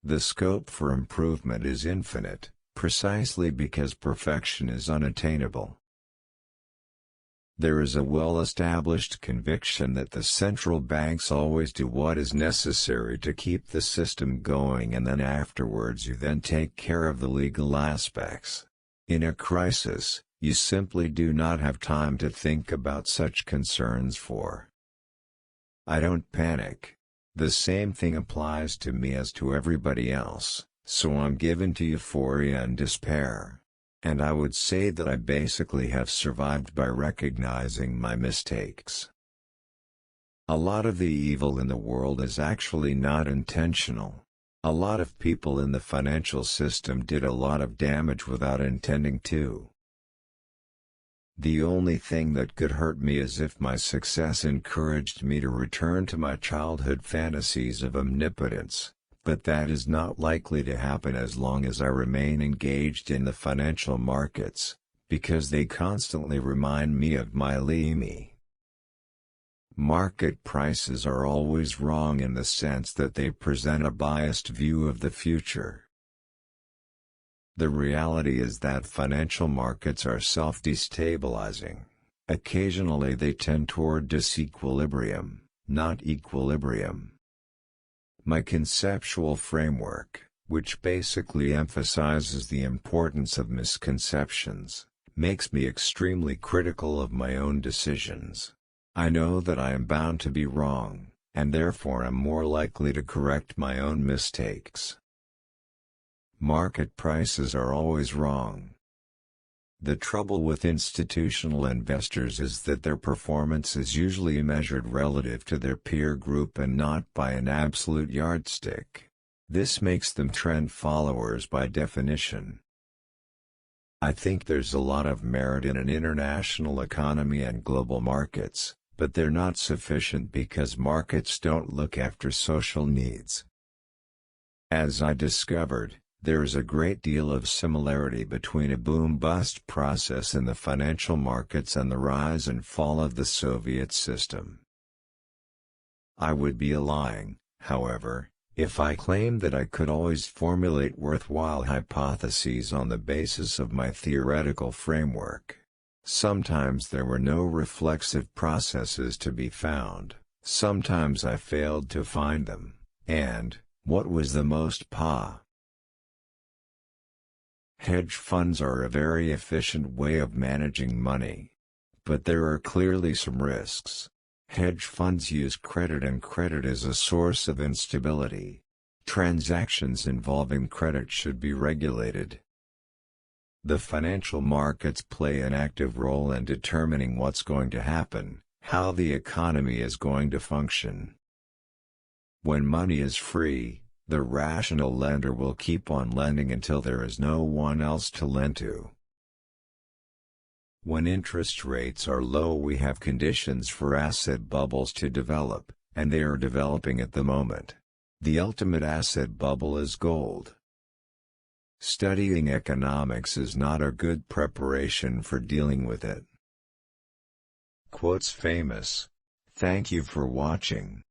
The scope for improvement is infinite, precisely because perfection is unattainable. There is a well-established conviction that the central banks always do what is necessary to keep the system going, and then afterwards you then take care of the legal aspects. In a crisis, you simply do not have time to think about such concerns. I don't panic. The same thing applies to me as to everybody else, so I'm given to euphoria and despair. And I would say that I basically have survived by recognizing my mistakes. A lot of the evil in the world is actually not intentional. A lot of people in the financial system did a lot of damage without intending to. The only thing that could hurt me is if my success encouraged me to return to my childhood fantasies of omnipotence. But that is not likely to happen as long as I remain engaged in the financial markets, because they constantly remind me of my me. Market prices are always wrong in the sense that they present a biased view of the future. The reality is that financial markets are self-destabilizing. Occasionally they tend toward disequilibrium, not equilibrium. My conceptual framework, which basically emphasizes the importance of misconceptions, makes me extremely critical of my own decisions. I know that I am bound to be wrong, and therefore am more likely to correct my own mistakes. Market prices are always wrong. The trouble with institutional investors is that their performance is usually measured relative to their peer group and not by an absolute yardstick. This makes them trend followers by definition. I think there's a lot of merit in an international economy and global markets, but they're not sufficient because markets don't look after social needs. As I discovered, there is a great deal of similarity between a boom-bust process in the financial markets and the rise and fall of the Soviet system. I would be lying, however, if I claimed that I could always formulate worthwhile hypotheses on the basis of my theoretical framework. Sometimes there were no reflexive processes to be found, sometimes I failed to find them, and, what was the most Hedge funds are a very efficient way of managing money. But there are clearly some risks. Hedge funds use credit, and credit is a source of instability. Transactions involving credit should be regulated. The financial markets play an active role in determining what's going to happen, how the economy is going to function. When money is free, the rational lender will keep on lending until there is no one else to lend to. When interest rates are low, we have conditions for asset bubbles to develop, and they are developing at the moment. The ultimate asset bubble is gold. Studying economics is not a good preparation for dealing with it. Quotes famous. Thank you for watching.